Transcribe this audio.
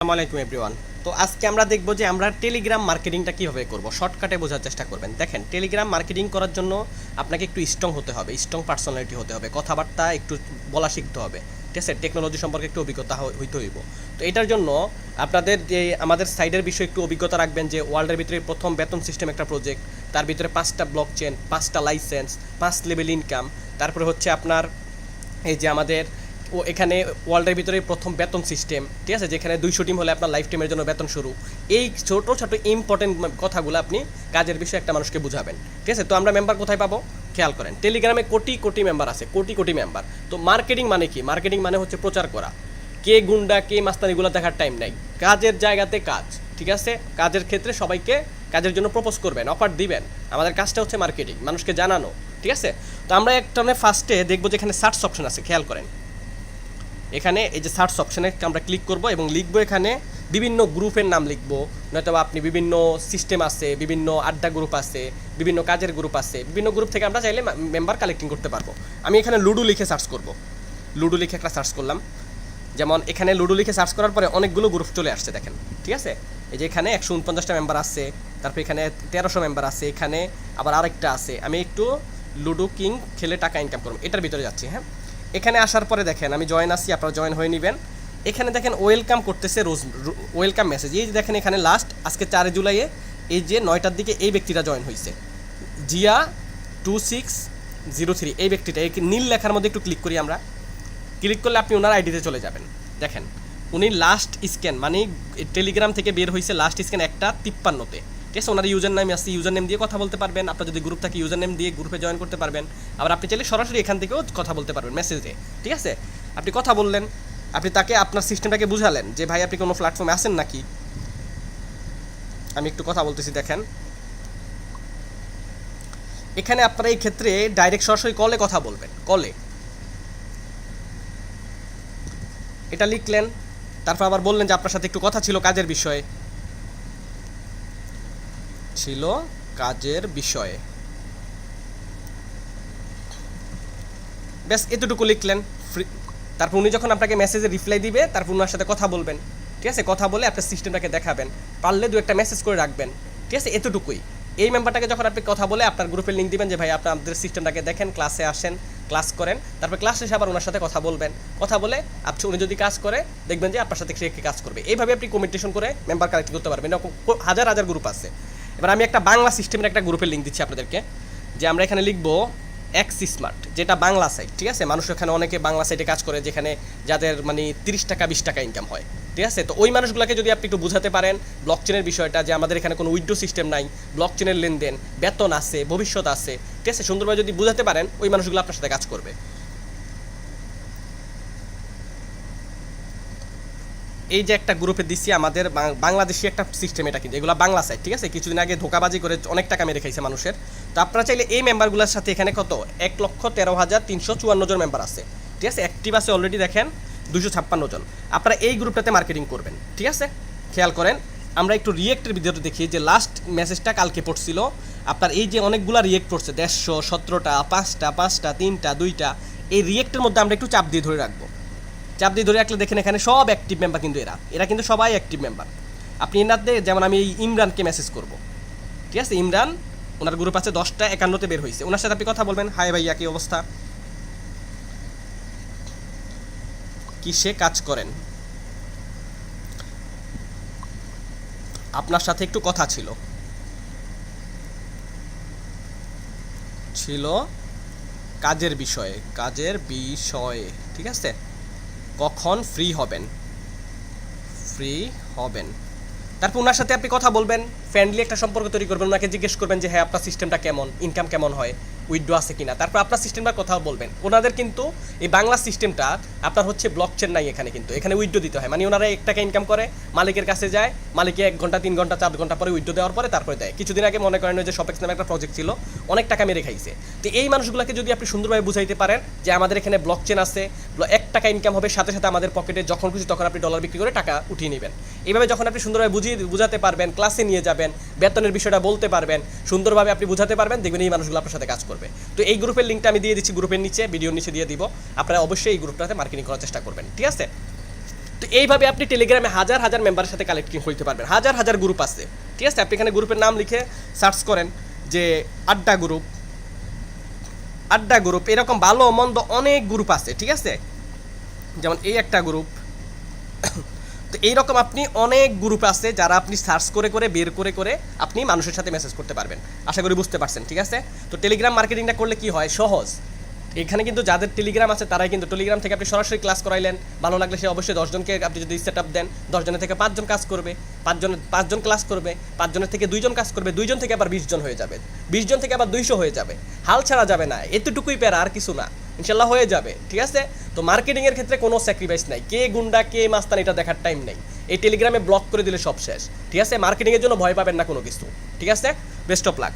আসসালামু আলাইকুম এভরিওয়ান। তো আজকে আমরা দেখব যে আমরা টেলিগ্রাম মার্কেটিংটা কীভাবে করব, শর্টকাটে বোঝার চেষ্টা করবেন। দেখেন, টেলিগ্রাম মার্কেটিং করার জন্য আপনাকে একটু স্ট্রং হতে হবে, স্ট্রং পার্সোনালিটি হতে হবে, কথাবার্তা একটু বলা শিখতে হবে, ঠিক আছে? টেকনোলজি সম্পর্কে একটু অভিজ্ঞতা হইতে হইব। তো এটার জন্য আপনাদের যে আমাদের সাইডের বিষয়ে একটু অভিজ্ঞতা রাখবেন যে ওয়ার্ল্ডের ভিতরে প্রথম বেতন সিস্টেম একটা প্রজেক্ট, তার ভিতরে 5টা ব্লক চেন, 5টা লাইসেন্স, 5 লেভেল ইনকাম, তারপরে হচ্ছে আপনার এই যে আমাদের এখানে ওয়ার্ল্ডের ভিতরে প্রথম বেতন সিস্টেম, ঠিক আছে, যেখানে 200 টিম হলে আপনার লাইফ টাইমের জন্য বেতন শুরু। এই ছোটো ছোটো ইম্পর্টেন্ট কথাগুলো আপনি কাজের বিষয়ে একটা মানুষকে বুঝাবেন, ঠিক আছে? তো আমরা মেম্বার কোথায় পাবো খেয়াল করেন, টেলিগ্রামে কোটি কোটি মেম্বার আছে, কোটি কোটি মেম্বার। তো মার্কেটিং মানে কি? মার্কেটিং মানে হচ্ছে প্রচার করা। কে গুন্ডা কে মাস্তানিগুলো দেখার টাইম নাই, কাজের জায়গাতে কাজ, ঠিক আছে? কাজের ক্ষেত্রে সবাইকে কাজের জন্য প্রপোজ করবেন, অফার দিবেন। আমাদের কাজটা হচ্ছে মার্কেটিং, মানুষকে জানানো, ঠিক আছে? তো আমরা একটা ফার্স্টে দেখবো যে এখানে সার্চ অপশন আছে, খেয়াল করেন। এখানে এই যে সার্চ অপশানে আমরা ক্লিক করব এবং লিখবো এখানে বিভিন্ন গ্রুপের নাম লিখবো, নয়তো আপনি বিভিন্ন সিস্টেম আছে, বিভিন্ন আড্ডা গ্রুপ আছে, বিভিন্ন কাজের গ্রুপ আছে, বিভিন্ন গ্রুপ থেকে আমরা চাইলে মেম্বার কালেক্টিং করতে পারবো। আমি এখানে লুডো লিখে সার্চ করব, লুডো লিখে একটা সার্চ করলাম। যেমন এখানে লুডো লিখে সার্চ করার পরে অনেকগুলো গ্রুপ চলে আসছে, দেখেন, ঠিক আছে? এই যে এখানে 149টা মেম্বার আছে, তারপর এখানে 1300 মেম্বার আছে, এখানে আবার আরেকটা আছে। আমি একটু লুডো কিং খেলে টাকা ইনকাম করব, এটার ভিতরে যাচ্ছি। হ্যাঁ, এখানে আসার পরে দেখেন আমি জয়েন আসছি, আপনারা জয়েন হয়ে নেবেন। এখানে দেখেন ওয়েলকাম করতেছে রোজ, ওয়েলকাম মেসেজ। এই যে দেখেন এখানে লাস্ট আজকে 4 জুলাইয়ে এই যে 9টার দিকে এই ব্যক্তিটা জয়েন হয়েছে, জিয়া 2603, এই ব্যক্তিটা। এই নীল লেখার মধ্যে একটু ক্লিক করি আমরা। ক্লিক করলে আপনি ওনার আইডিতে চলে যাবেন। দেখেন উনি লাস্ট স্ক্যান মানে টেলিগ্রাম থেকে বের হয়েছে লাস্ট স্ক্যান 1:53-তে, ঠিক আছে? ওনার ইউজার নেম আছে, ইউজার নেম দিয়ে কথা বলতে পারবেন। আপনার যদি গ্রুপ থাকে ইউজার নেম দিয়ে গ্রুপে জয়েন করতে পারবেন। আবার আপনি চাইলে সরাসরি এখান থেকেও কথা বলতে পারবেন মেসেজে, ঠিক আছে? আপনি কথা বললেন, আপনি তাকে আপনার সিস্টেমটাকে বুঝালেন যে ভাই আপনি কোনো প্ল্যাটফর্মে আসেন নাকি। আমি একটু কথা বলতেছি, দেখেন এখানে আপনারা এই ক্ষেত্রে ডাইরেক্ট সরাসরি কলে কথা বলবেন, কলে এটা লিখলেন। তারপর আবার বললেন যে আপনার সাথে একটু কথা ছিল কাজের বিষয়ে, ছিল কাজের বিষয়ে, ব্যাস এতটুকু লিখলেন। তারপর উনি যখন আপনাকে মেসেজে রিপ্লাই দিবে তারপর ওনার সাথে কথা বলবেন, ঠিক আছে? কথা বলে আপনার সিস্টেমটাকে দেখাবেন, পারলে 2-একটা মেসেজ করে রাখবেন, ঠিক আছে? এতটুকুই। এই মেম্বারটাকে যখন আপনি কথা বলে আপনার গ্রুপের লিঙ্ক দিবেন যে ভাই আপনাদের সিস্টেমটাকে দেখেন, ক্লাসে আসেন, ক্লাস করেন। তারপর ক্লাস শেষে আবার ওনার সাথে কথা বলবেন, কথা বলে আপনি উনি যদি কাজ করে দেখবেন যে আপনার সাথে সে কাজ করবে। এইভাবে আপনি কমিউনিকেশন করে মেম্বার কালেক্ট করতে পারবেন। এরকম হাজার হাজার গ্রুপ আছে। এবার আমি একটা বাংলা সিস্টেমের একটা গ্রুপের লিঙ্ক দিচ্ছি আপনাদেরকে, যে আমরা এখানে লিখবো এক্স স্মার্ট, যেটা বাংলা সাইট, ঠিক আছে? মানুষ এখানে অনেকে বাংলা সাইটে কাজ করে যেখানে যাদের মানে 30 টাকা 20 টাকা ইনকাম হয়, ঠিক আছে? তো ওই মানুষগুলোকে যদি আপনি একটু বুঝাতে পারেন ব্লক চেনের বিষয়টা, যে আমাদের এখানে কোনো উইথড্র সিস্টেম নাই, ব্লক চেনের লেনদেন, বেতন আছে, ভবিষ্যৎ আছে, ঠিক আছে? সুন্দরভাবে যদি বুঝাতে পারেন ওই মানুষগুলো আপনার সাথে কাজ করবে। এই যে একটা গ্রুপে দিচ্ছি আমাদের বাংলাদেশি একটা সিস্টেম, এটা কিন্তু এগুলো বাংলা সাইট, ঠিক আছে? কিছুদিন আগে ধোকাবাজি করে অনেক টাকা মেরে খাইছে মানুষের। তো আপনারা চাইলে এই মেম্বারগুলোর সাথে এখানে কত 1,13,354 জন মেম্বার আছে, ঠিক আছে? অ্যাক্টিভ আছে অলরেডি দেখেন 256 জন। আপনারা এই গ্রুপটাতে মার্কেটিং করবেন, ঠিক আছে? খেয়াল করেন আমরা একটু রিয়েক্টের ভিডিওতে দেখি যে লাস্ট মেসেজটা কালকে পড়ছিল আপনার, এই যে অনেকগুলো রিয়েক্ট পড়ছে 150, 17টা, 5টা, 5টা, 3টা, 2টা। এই রিয়েক্টের মধ্যে আমরা একটু চাপ দিয়ে ধরে রাখবো। চাপ দিয়ে ধরে রাখলে দেখেন এখানে সব অ্যাক্টিভ মেম্বার, কিন্তু এরা কিন্তু সবাই অ্যাক্টিভ মেম্বার। আপনি এনাতে যেমন আমি এই ইমরানকে মেসেজ করব, ঠিক আছে? ইমরান ওনার গ্রুপ আছে 10:51-তে বের হয়েছে, ওনার সাথে আপনি কথা বলবেন, হাই ভাইয়া কী অবস্থা, কিসে কাজ করেন, আপনার সাথে একটু কথা ছিল কাজের বিষয়ে, ঠিক আছে? কখন ফ্রি হবেন। তারপর ওনার সাথে আপনি কথা বলবেন, ফ্রেন্ডলি একটা সম্পর্ক তৈরি করবেন, ওনাকে জিজ্ঞেস করবেন যে হ্যাঁ আপনার সিস্টেমটা কেমন, ইনকাম কেমন হয়, উইথড্র আছে কিনা। তারপর আপনার সিস্টেমটার কথাও বলবেন। ওনাদের কিন্তু এই বাংলা সিস্টেমটা আপনার হচ্ছে ব্লক চেন নাই, এখানে কিন্তু এখানে উইথড্র দিতে হয়। মানে ওনারা 1 টাকা ইনকাম করে মালিকের কাছে যায়, মালিকে 1 ঘন্টা 3 ঘন্টা 4 ঘন্টা পরে উইথড্র দেওয়ার পরে তারপরে দেয়। কিছুদিন আগে মনে করেন যে শপেক্স নামে একটা প্রজেক্ট ছিল, অনেক টাকা মেরে খাইছে। তো এই মানুষগুলোকে যদি আপনি সুন্দরভাবে বুঝাইতে পারেন যে আমাদের এখানে ব্লক চেন আছে, 1 টাকা ইনকাম হবে, সাথে সাথে আমাদের পকেটে যখন খুশি তখন আপনি ডলার বিক্রি করে টাকা উঠিয়ে নেবেন। এইভাবে যখন আপনি সুন্দরভাবে বুঝাতে পারবেন, ক্লাসে নিয়ে যাবেন, বেতনের বিষয়টা বলতে পারবেন, সুন্দরভাবে আপনি বুঝাতে পারবেন, দেখবেন এই মানুষগুলো আপনার সাথে কাজ করবে। তো এই গ্রুপের লিঙ্কটা আমি দিয়ে দিচ্ছি গ্রুপের নিচে, ভিডিওর নিচে দিয়ে দিব। আপনারা অবশ্যই এই গ্রুপটাতে মার্কেটিং করার চেষ্টা করবেন, ঠিক আছে? তো তো এইভাবে আপনি টেলিগ্রামে হাজার হাজার মেম্বারের সাথে কালেক্টিং হইতে পারবেন, হাজার হাজার গ্রুপ আছে, ঠিক আছে। আপনি এখানে গ্রুপের নাম লিখে সার্চ করেন যে আড্ডা গ্রুপ, এরকম ভালো মন্দ অনেক গ্রুপ আছে, ঠিক আছে। যেমন এই একটা গ্রুপ। তো এইরকম আপনি অনেক গ্রুপ আছে যারা আপনি সার্চ করে করে বের করে করে আপনি মানুষের সাথে মেসেজ করতে পারবেন। আশা করি বুঝতে পারছেন, ঠিক আছে। তো টেলিগ্রাম মার্কেটিংটা করলে কি হয়, সহজ। এখানে কিন্তু যাদের টেলিগ্রাম আছে তারাই কিন্তু টেলিগ্রাম থেকে আপনি সরাসরি ক্লাস করাইলেন, ভালো লাগলে সে অবশ্যই 10 জনকে আপনি যদি সেট আপ দেন, 10 জনের থেকে 5 জন কাজ করবে, 5 জন ক্লাস করবে, 5 জনের থেকে 2 জন কাজ করবে, 2 জন থেকে আবার 20 জন হয়ে যাবে, 20 জন থেকে আবার 200 হয়ে যাবে। হাল ছাড়া যাবে না, এতটুকুই প্যারা, আর কিছু না, ইনশাল্লাহ হয়ে যাবে, ঠিক আছে। তো মার্কেটিংয়ের ক্ষেত্রে কোনো স্যাক্রিফাইস নাই, কে গুন্ডা কে মাস্তান এটা দেখার টাইম নেই। এই টেলিগ্রামে ব্লক করে দিলে সব শেষ, ঠিক আছে। মার্কেটিংয়ের জন্য ভয় পাবেন না কোনো কিছু, ঠিক আছে। Best of luck.